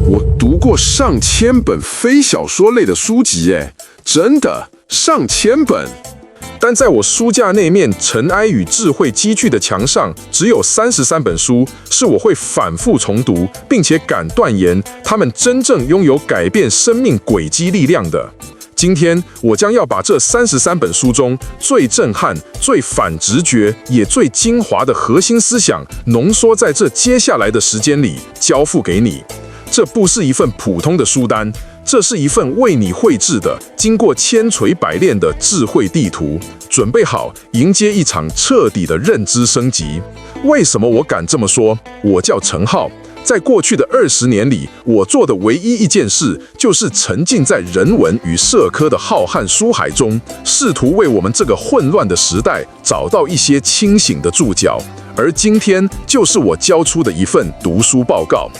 我读过上千本非小说类的书籍，真的上千本。但在我书架那面尘埃与智慧积聚的墙上，只有33本书是我会反复重读，并且敢断言，它们真正拥有改变生命轨迹力量的。今天，我将要把这33本书中最震撼、最反直觉，也最精华的核心思想，浓缩在这接下来的时间里，交付给你。这不是一份普通的书单，这是一份为你绘制的、经过千锤百炼的智慧地图。准备好迎接一场彻底的认知升级。为什么我敢这么说？我叫陈浩。在过去的20年里，我做的唯一一件事，就是沉浸在人文与社科的浩瀚书海中，试图为我们这个混乱的时代找到一些清醒的注脚。而今天，就是我交出的一份读书报告。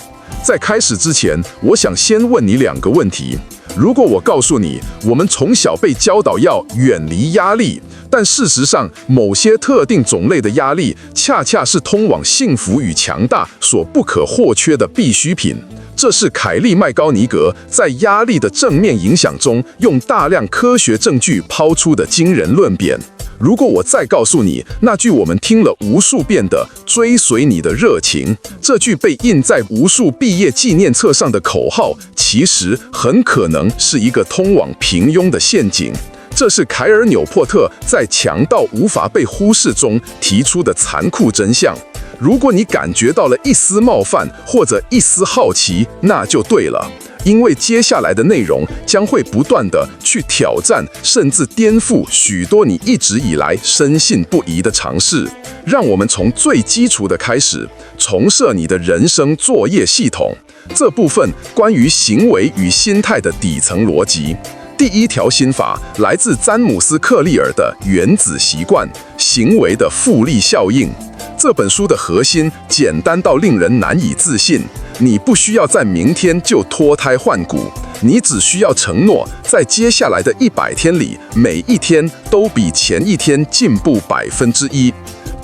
在开始之前，我想先问你2个问题。如果我告诉你，我们从小被教导要远离压力，但事实上，某些特定种类的压力，恰恰是通往幸福与强大所不可或缺的必需品。这是凯利·麦高尼格在《压力的正面影响》中用大量科学证据抛出的惊人论辩。如果我再告诉你那句我们听了无数遍的"追随你的热情"，这句被印在无数毕业纪念册上的口号，其实很可能是一个通往平庸的陷阱。这是凯尔·纽珀特在《强到无法被忽视》中提出的残酷真相。如果你感觉到了一丝冒犯或者一丝好奇，那就对了。因为接下来的内容将会不断地去挑战，甚至颠覆许多你一直以来深信不疑的尝试。让我们从最基础的开始，重设你的人生作业系统。这部分关于行为与心态的底层逻辑。第1条心法来自詹姆斯·克利尔的《原子习惯：行为的复利效应》。这本书的核心简单到令人难以置信。你不需要在明天就脱胎换骨，你只需要承诺，在接下来的100天里，每一天都比前一天进步1%。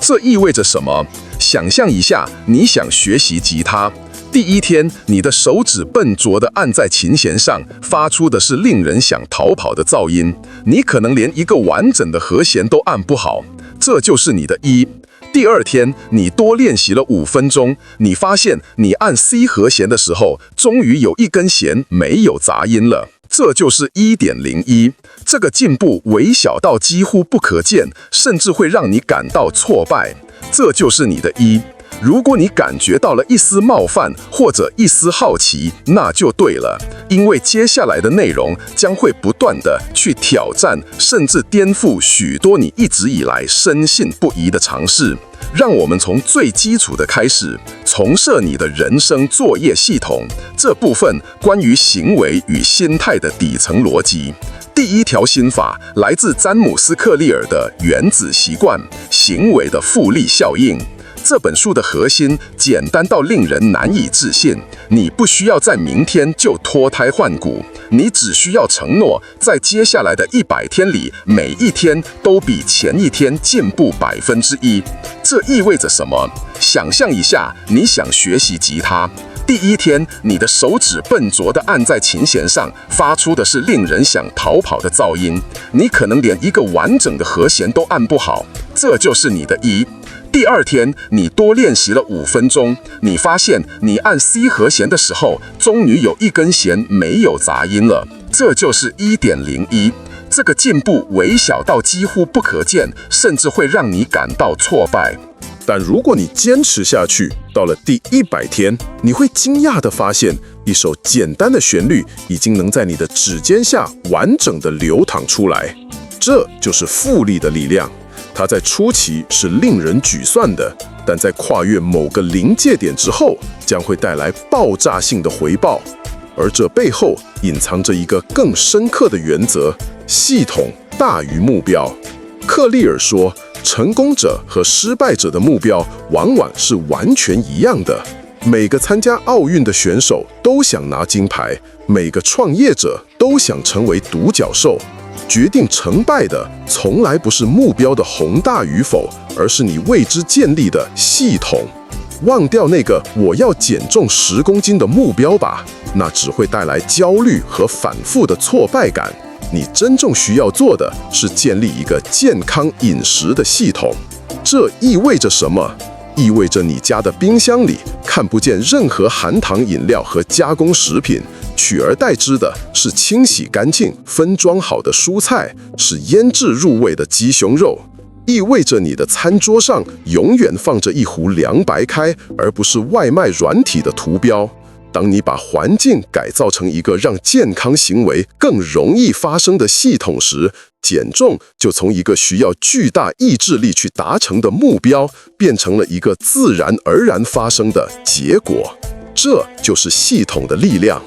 这意味着什么？想象一下，你想学习吉他。第1天，你的手指笨拙地按在琴弦上，发出的是令人想逃跑的噪音。你可能连一个完整的和弦都按不好，这就是你的1。第2天，你多练习了5分钟，你发现你按 C 和弦的时候，终于有一根弦没有杂音了，这就是 1.01。这个进步微小到几乎不可见，甚至会让你感到挫败，这就是你的1。如果你感觉到了一丝冒犯或者一丝好奇，那就对了，因为接下来的内容将会不断地去挑战，甚至颠覆许多你一直以来深信不疑的尝试。让我们从最基础的开始，重设你的人生作业系统。这部分关于行为与心态的底层逻辑。第1条心法来自詹姆斯·克利尔的《原子习惯：行为的复利效应》。这本书的核心简单到令人难以置信。你不需要在明天就脱胎换骨，你只需要承诺，在接下来的100天里，每一天都比前一天进步1%。这意味着什么？想象一下，你想学习吉他。第1天，你的手指笨拙地按在琴弦上，发出的是令人想逃跑的噪音。你可能连一个完整的和弦都按不好，这就是你的1。第2天，你多练习了5分钟，你发现你按 C 和弦的时候，终于有一根弦没有杂音了，这就是 1.01。这个进步微小到几乎不可见，甚至会让你感到挫败。但如果你坚持下去，到了第100天，你会惊讶地发现，一首简单的旋律已经能在你的指尖下完整地流淌出来。这就是复利的力量。它在初期是令人沮丧的，但在跨越某个临界点之后，将会带来爆炸性的回报。而这背后隐藏着一个更深刻的原则：系统大于目标。克利尔说，成功者和失败者的目标往往是完全一样的。每个参加奥运的选手都想拿金牌，每个创业者都想成为独角兽。决定成败的从来不是目标的宏大与否，而是你为之建立的系统。忘掉那个我要减重10公斤的目标吧，那只会带来焦虑和反复的挫败感。你真正需要做的是建立一个健康饮食的系统。这意味着什么？意味着你家的冰箱里看不见任何含糖饮料和加工食品，取而代之的是清洗干净、分装好的蔬菜，是腌制入味的鸡胸肉。意味着你的餐桌上永远放着一壶凉白开，而不是外卖软体的图标。当你把环境改造成一个让健康行为更容易发生的系统时，减重就从一个需要巨大意志力去达成的目标，变成了一个自然而然发生的结果。这就是系统的力量。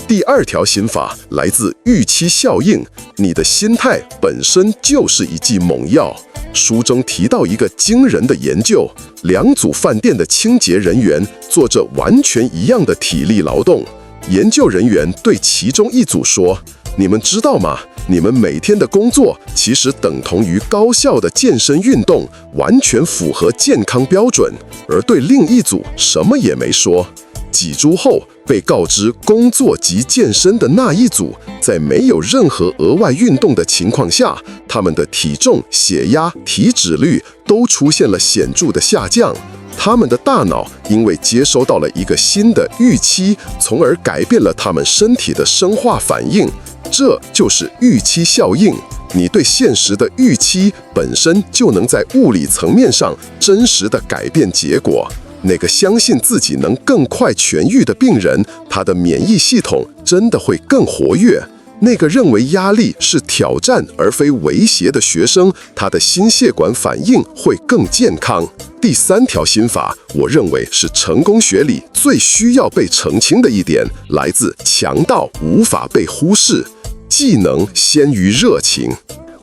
第二条心法来自预期效应，你的心态本身就是一剂猛药。书中提到一个惊人的研究，2组饭店的清洁人员做着完全一样的体力劳动。研究人员对其中一组说：“你们知道吗？你们每天的工作其实等同于高效的健身运动，完全符合健康标准。”而对另一组什么也没说。几周后，被告知工作及健身的那一组，在没有任何额外运动的情况下，他们的体重、血压、体脂率都出现了显著的下降。他们的大脑因为接收到了一个新的预期，从而改变了他们身体的生化反应。这就是预期效应。你对现实的预期本身就能在物理层面上真实地改变结果。那个相信自己能更快痊愈的病人，他的免疫系统真的会更活跃。那个认为压力是挑战而非威胁的学生，他的心血管反应会更健康。第3条心法，我认为是成功学里最需要被澄清的一点，来自强到无法被忽视。技能先于热情。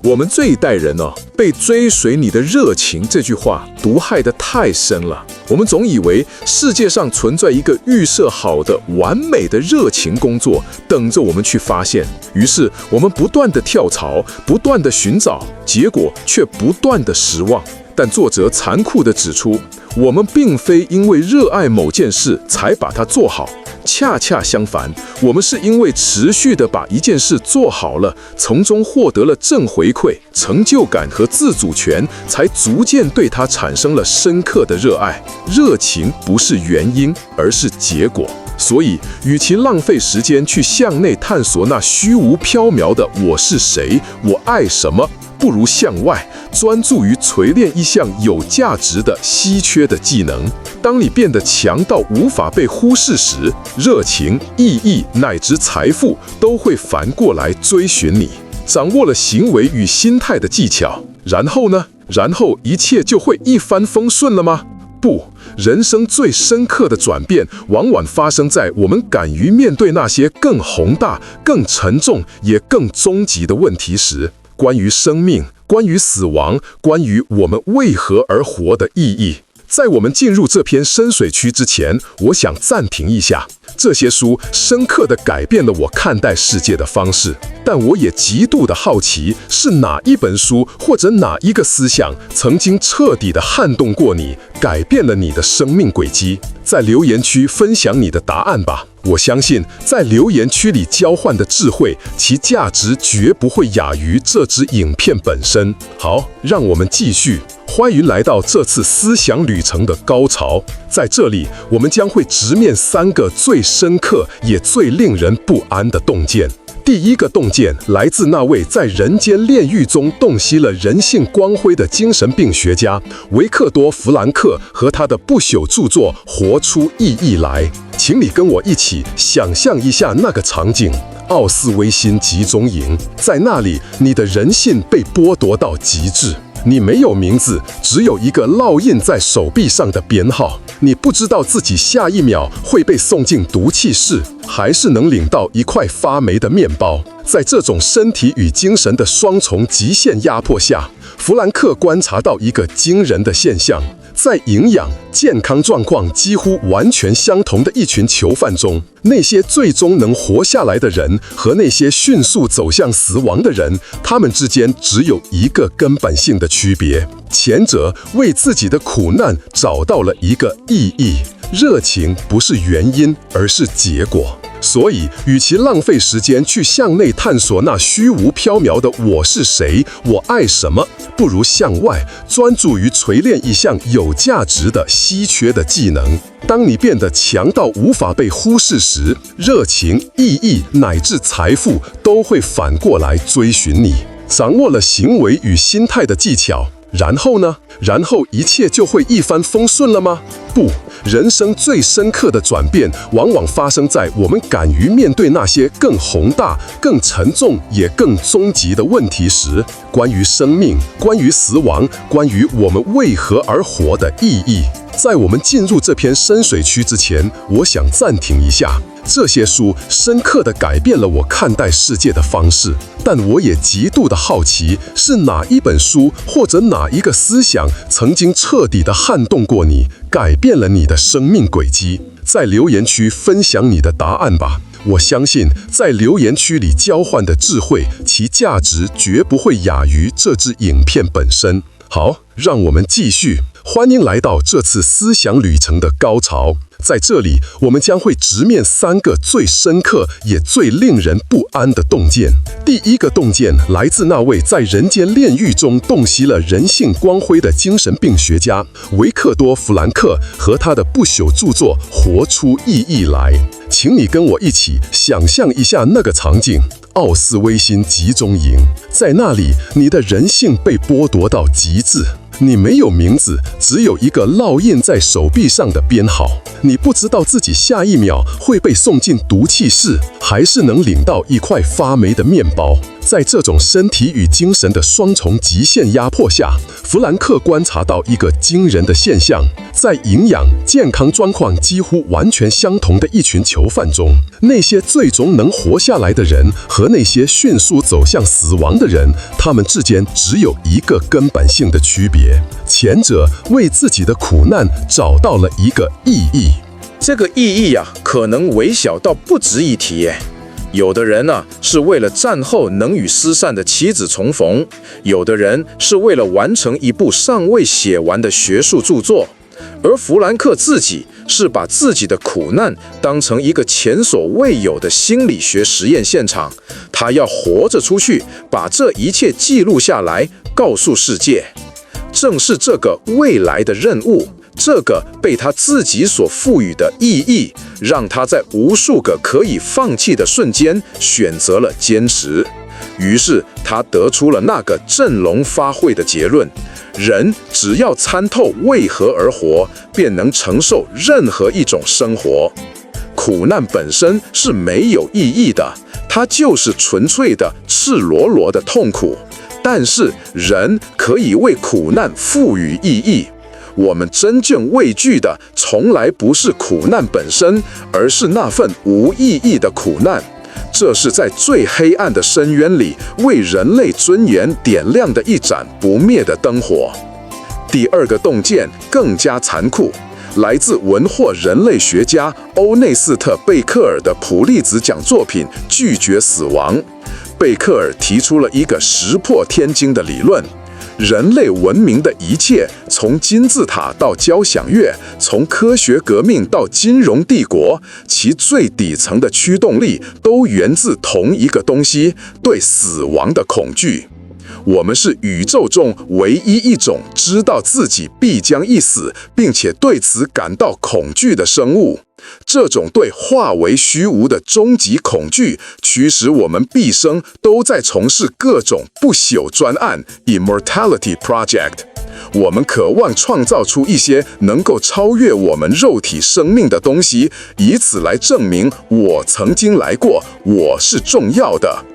我们这一代人被追随你的热情这句话毒害得太深了。我们总以为世界上存在一个预设好的完美的热情工作等着我们去发现，于是我们不断地跳槽，不断地寻找，结果却不断地失望。但作者残酷地指出，我们并非因为热爱某件事才把它做好，恰恰相反，我们是因为持续地把一件事做好了，从中获得了正回馈、成就感和自主权，才逐渐对它产生了深刻的热爱。热情不是原因，而是结果。所以，与其浪费时间去向内探索那虚无缥缈的我是谁、我爱什么，不如向外专注于锤炼一项有价值的稀缺的技能。当你变得强到无法被忽视时，热情、意义乃至财富都会反过来追寻你。掌握了行为与心态的技巧，然后呢？然后一切就会一帆风顺了吗？不，人生最深刻的转变往往发生在我们敢于面对那些更宏大、更沉重也更终极的问题时。关于生命，关于死亡，关于我们为何而活的意义。在我们进入这片深水区之前，我想暂停一下。这些书深刻地改变了我看待世界的方式，但我也极度的好奇，是哪一本书或者哪一个思想曾经彻底地撼动过你，改变了你的生命轨迹？在留言区分享你的答案吧。我相信，在留言区里交换的智慧，其价值绝不会亚于这支影片本身。好，让我们继续。欢迎来到这次思想旅程的高潮。在这里，我们将会直面3个最深刻也最令人不安的洞见。第一个洞见来自那位在人间炼狱中洞悉了人性光辉的精神病学家维克多·弗兰克和他的不朽著作《活出意义来》。请你跟我一起想象一下那个场景：奥斯威辛集中营，在那里，你的人性被剥夺到极致。你没有名字，只有一个烙印在手臂上的编号。你不知道自己下一秒会被送进毒气室，还是能领到一块发霉的面包。在这种身体与精神的双重极限压迫下，弗兰克观察到一个惊人的现象：在营养、健康状况几乎完全相同的一群囚犯中，那些最终能活下来的人和那些迅速走向死亡的人，他们之间只有一个根本性的区别：前者为自己的苦难找到了一个意义。热情不是原因，而是结果。所以，与其浪费时间去向内探索那虚无缥缈的我是谁，我爱什么，不如向外专注于锤炼一项有价值的、稀缺的技能。当你变得强到无法被忽视时，热情、意义乃至财富都会反过来追寻你。掌握了行为与心态的技巧，然后呢？然后一切就会一帆风顺了吗？不，人生最深刻的转变，往往发生在我们敢于面对那些更宏大、更沉重也更终极的问题时。关于生命，关于死亡，关于我们为何而活的意义。在我们进入这片深水区之前，我想暂停一下。这些书深刻地改变了我看待世界的方式，但我也极度的好奇，是哪一本书或者哪一个思想曾经彻底地撼动过你，改变了你的生命轨迹？在留言区分享你的答案吧。我相信，在留言区里交换的智慧，其价值绝不会亚于这支影片本身。好，让我们继续。欢迎来到这次思想旅程的高潮。在这里，我们将会直面3个最深刻也最令人不安的洞见。第一个洞见来自那位在人间炼狱中洞悉了人性光辉的精神病学家维克多·弗兰克和他的不朽著作《活出意义来》。请你跟我一起想象一下那个场景：奥斯威辛集中营，在那里，你的人性被剥夺到极致。你没有名字，只有一个烙印在手臂上的编号。你不知道自己下一秒会被送进毒气室，还是能领到一块发霉的面包。在这种身体与精神的双重极限压迫下，弗兰克观察到一个惊人的现象：在营养、健康状况几乎完全相同的一群囚犯中，那些最终能活下来的人和那些迅速走向死亡的人，他们之间只有一个根本性的区别。前者为自己的苦难找到了一个意义，这个意义可能微小到不值一提耶。有的人是为了战后能与失散的妻子重逢，有的人是为了完成一部尚未写完的学术著作，而弗兰克自己是把自己的苦难当成一个前所未有的心理学实验现场，他要活着出去，把这一切记录下来，告诉世界。正是这个未来的任务，这个被他自己所赋予的意义，让他在无数个可以放弃的瞬间选择了坚持。于是他得出了那个振聋发聩的结论：人只要参透为何而活，便能承受任何一种生活。苦难本身是没有意义的，它就是纯粹的、赤裸裸的痛苦。但是人可以为苦难赋予意义。我们真正畏惧的，从来不是苦难本身，而是那份无意义的苦难。这是在最黑暗的深渊里，为人类尊严点亮的一盏不灭的灯火。第二个洞见更加残酷，来自文或人类学家欧内斯特·贝克尔的普利兹奖作品《拒绝死亡》。贝克尔提出了一个石破天惊的理论：人类文明的一切，从金字塔到交响乐，从科学革命到金融帝国，其最底层的驱动力都源自同一个东西——对死亡的恐惧。我们是宇宙中唯一一种知道自己必将一死，并且对此感到恐惧的生物。这种对化为虚无的终极恐惧，驱使我们毕生都在从事各种不朽专案 （Immortality Project）。我们渴望创造出一些能够超越我们肉体生命的东西，以此来证明我曾经来过，我是重要的。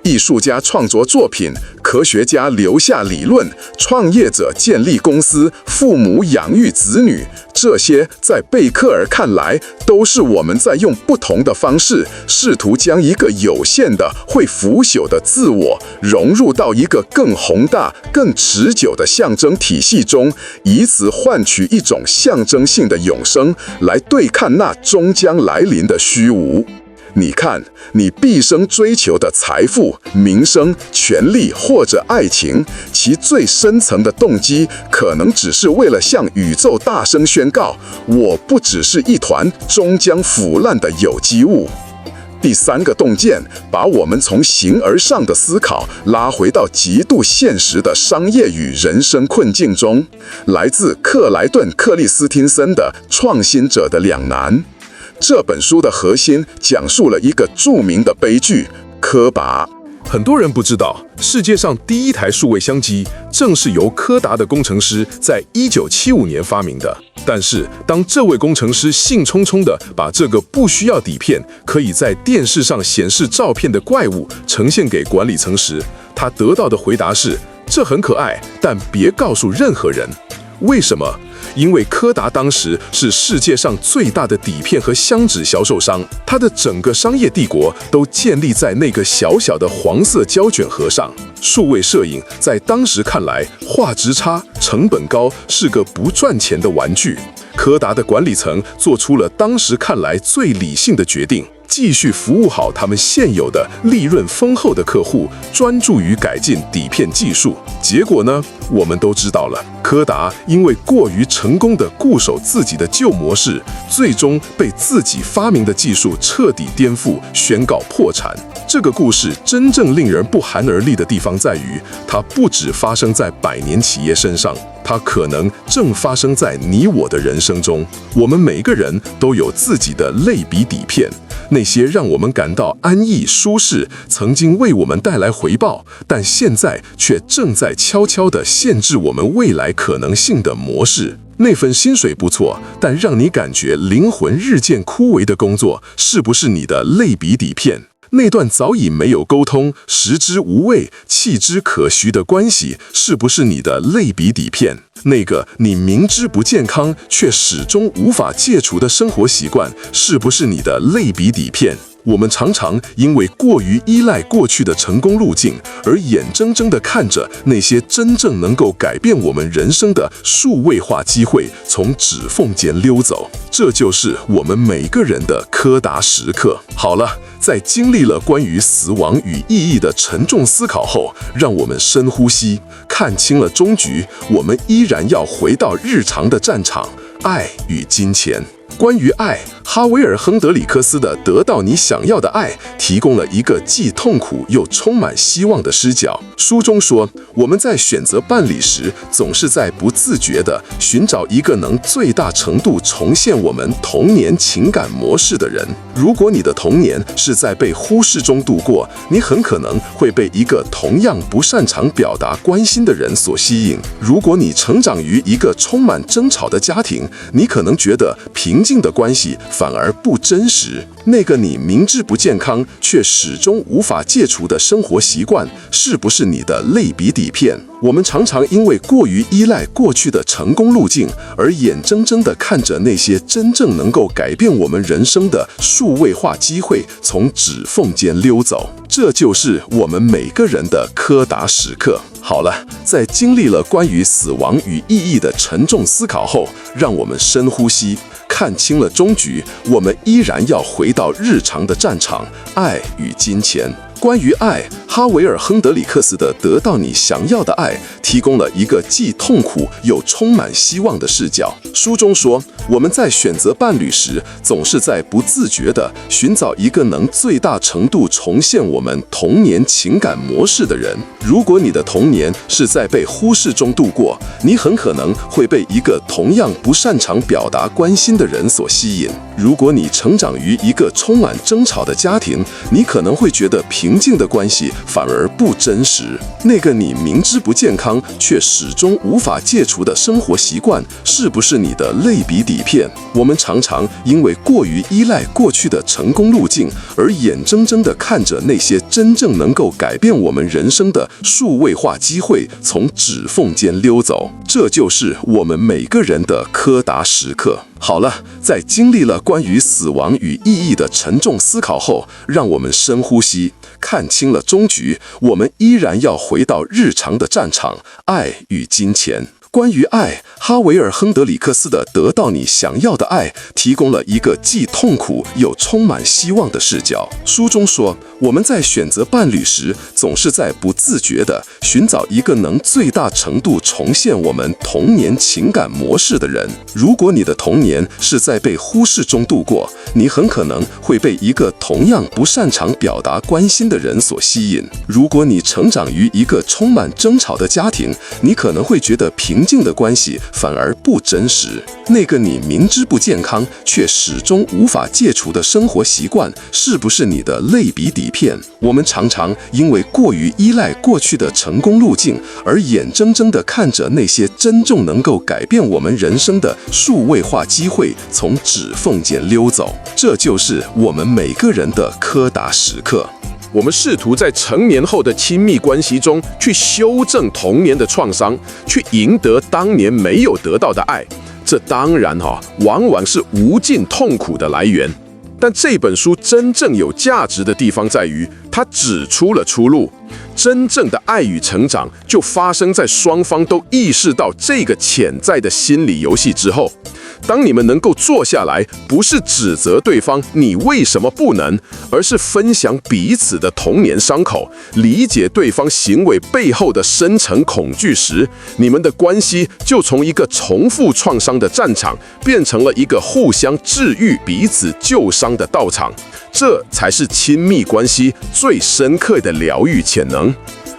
艺术家创作作品，科学家留下理论，创业者建立公司，父母养育子女，这些在贝克尔看来，都是我们在用不同的方式，试图将一个有限的、会腐朽的自我融入到一个更宏大、更持久的象征体系中，以此换取一种象征性的永生，来对抗那终将来临的虚无。你看，你毕生追求的财富、名声、权力或者爱情，其最深层的动机，可能只是为了向宇宙大声宣告：我不只是一团终将腐烂的有机物。第三个洞见把我们从形而上的思考拉回到极度现实的商业与人生困境中，来自克莱顿·克里斯汀森的《创新者的两难》。这本书的核心讲述了一个著名的悲剧——柯达。很多人不知道，世界上第一台数位相机正是由柯达的工程师在1975年发明的。但是，当这位工程师兴冲冲地把这个不需要底片、可以在电视上显示照片的怪物呈现给管理层时，他得到的回答是：这很可爱，但别告诉任何人。为什么？因为柯达当时是世界上最大的底片和相纸销售商，它的整个商业帝国都建立在那个小小的黄色胶卷盒上。数位摄影在当时看来，画质差、成本高，是个不赚钱的玩具。柯达的管理层做出了当时看来最理性的决定，继续服务好他们现有的利润丰厚的客户，专注于改进底片技术。结果呢，我们都知道了，柯达因为过于成功地固守自己的旧模式，最终被自己发明的技术彻底颠覆，宣告破产。这个故事真正令人不寒而栗的地方在于，它不只发生在百年企业身上，它可能正发生在你我的人生中。我们每个人都有自己的类比底片，那些让我们感到安逸舒适，曾经为我们带来回报，但现在却正在悄悄地限制我们未来可能性的模式。那份薪水不错，但让你感觉灵魂日渐枯萎的工作，是不是你的类比底片？那段早已没有沟通、食之无味、弃之可惜的关系，是不是你的类比底片？那个你明知不健康却始终无法戒除的生活习惯，是不是你的类比底片？我们常常因为过于依赖过去的成功路径，而眼睁睁地看着那些真正能够改变我们人生的数位化机会从指缝间溜走。这就是我们每个人的柯达时刻。好了，在经历了关于死亡与意义的沉重思考后，让我们深呼吸，看清了终局，我们依然要回到日常的战场——爱与金钱。关于爱，哈维尔·亨德里克斯的《得到你想要的爱》提供了一个既痛苦又充满希望的视角。书中说，我们在选择伴侣时，总是在不自觉地寻找一个能最大程度重现我们童年情感模式的人。如果你的童年是在被忽视中度过，你很可能会被一个同样不擅长表达关心的人所吸引。如果你成长于一个充满争吵的家庭，你可能觉得平静的关系反而不真实。那个你明知不健康却始终无法戒除的生活习惯，是不是你的类比底片？我们常常因为过于依赖过去的成功路径，而眼睁睁地看着那些真正能够改变我们人生的数位化机会从指缝间溜走。这就是我们每个人的柯达时刻。好了，在经历了关于死亡与意义的沉重思考后，让我们深呼吸，看清了终局，我们依然要回到日常的战场——爱与金钱。关于爱，哈维尔·亨德里克斯的《得到你想要的爱》提供了一个既痛苦又充满希望的视角。书中说，我们在选择伴侣时，总是在不自觉地寻找一个能最大程度重现我们童年情感模式的人。如果你的童年是在被忽视中度过，你很可能会被一个同样不擅长表达关心的人所吸引。如果你成长于一个充满争吵的家庭，你可能会觉得平静的关系反而不真实。那个你明知不健康却始终无法戒除的生活习惯，是不是你的类比底片？我们常常因为过于依赖过去的成功路径，而眼睁睁地看着那些真正能够改变我们人生的数位化机会从指缝间溜走。这就是我们每个人的柯达时刻。好了，在经历了关于死亡与意义的沉重思考后，让我们深呼吸，看清了终局，我们依然要回到日常的战场——爱与金钱。关于爱，哈维尔·亨德里克斯的《得到你想要的爱》提供了一个既痛苦又充满希望的视角。书中说，我们在选择伴侣时，总是在不自觉地寻找一个能最大程度重现我们童年情感模式的人。如果你的童年是在被忽视中度过，你很可能会被一个同样不擅长表达关心的人所吸引。如果你成长于一个充满争吵的家庭，你可能会觉得平静的关系反而不真实。那个你明知不健康却始终无法戒除的生活习惯，是不是你的类比底片？我们常常因为过于依赖过去的成功路径，而眼睁睁地看着那些真正能够改变我们人生的数位化机会从指缝间溜走。这就是我们每个人的柯达时刻。我们试图在成年后的亲密关系中去修正童年的创伤，去赢得当年没有得到的爱。这当然往往是无尽痛苦的来源。但这本书真正有价值的地方在于，它指出了出路。真正的爱与成长就发生在双方都意识到这个潜在的心理游戏之后。当你们能够坐下来，不是指责对方你为什么不能，而是分享彼此的童年伤口，理解对方行为背后的深层恐惧时，你们的关系就从一个重复创伤的战场，变成了一个互相治愈彼此旧伤的道场。这才是亲密关系最深刻的疗愈潜能。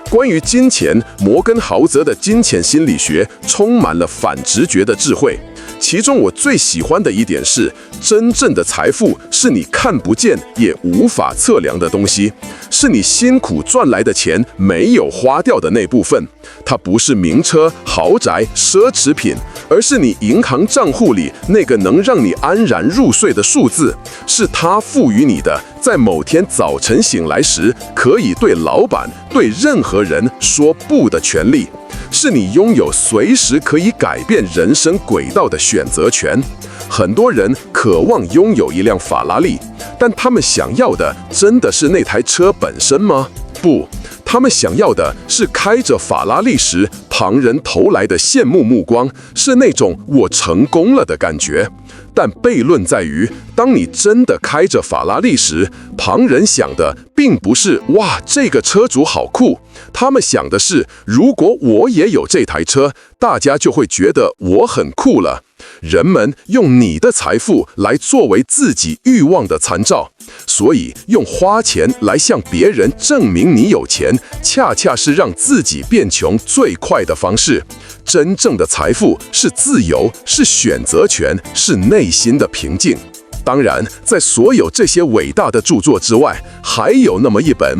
关于金钱，摩根豪泽的金钱心理学充满了反直觉的智慧。其中我最喜欢的一点是，真正的财富是你看不见也无法测量的东西，是你辛苦赚来的钱没有花掉的那部分。它不是名车、豪宅、奢侈品，而是你银行账户里那个能让你安然入睡的数字，是它赋予你的，在某天早晨醒来时，可以对老板、对任何人说不的权利。是你拥有随时可以改变人生轨道的选择权。很多人渴望拥有一辆法拉利，但他们想要的真的是那台车本身吗？不，他们想要的是开着法拉利时旁人投来的羡慕目光，是那种我成功了的感觉。但悖论在于，当你真的开着法拉利时，旁人想的并不是哇，这个车主好酷，他们想的是，如果我也有这台车，大家就会觉得我很酷了。人们用你的财富来作为自己欲望的参照，所以用花钱来向别人证明你有钱，恰恰是让自己变穷最快的方式。真正的财富是自由，是选择权，是内心的平静。当然，在所有这些伟大的著作之外，还有那么一本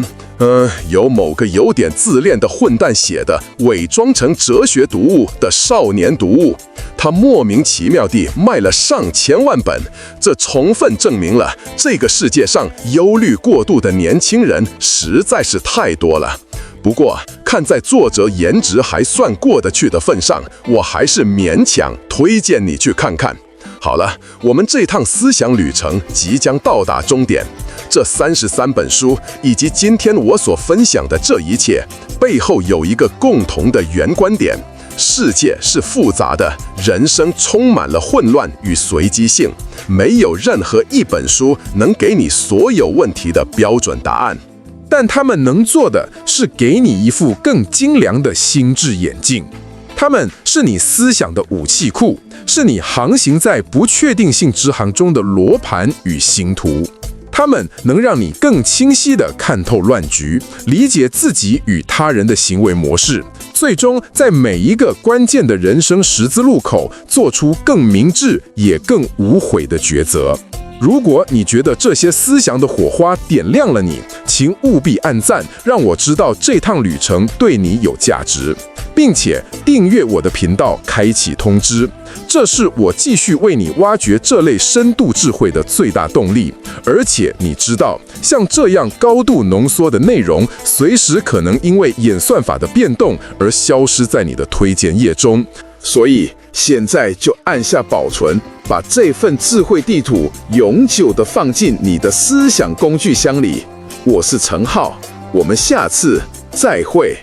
由某个有点自恋的混蛋写的，伪装成哲学读物的少年读物。他莫名其妙地卖了上千万本，这充分证明了这个世界上忧虑过度的年轻人实在是太多了。不过，看在作者颜值还算过得去的份上，我还是勉强推荐你去看看。好了，我们这趟思想旅程即将到达终点。这33本书以及今天我所分享的这一切，背后有一个共同的原观点：世界是复杂的，人生充满了混乱与随机性，没有任何一本书能给你所有问题的标准答案。但他们能做的是给你一副更精良的心智眼镜。他们是你思想的武器库，是你航行在不确定性之航中的罗盘与星图。他们能让你更清晰地看透乱局，理解自己与他人的行为模式，最终在每一个关键的人生十字路口做出更明智也更无悔的抉择。如果你觉得这些思想的火花点亮了你，请务必按赞，让我知道这趟旅程对你有价值，并且订阅我的频道，开启通知。这是我继续为你挖掘这类深度智慧的最大动力。而且你知道，像这样高度浓缩的内容，随时可能因为演算法的变动而消失在你的推荐页中。所以现在就按下保存，把这份智慧地图永久地放进你的思想工具箱里。我是陈浩，我们下次再会。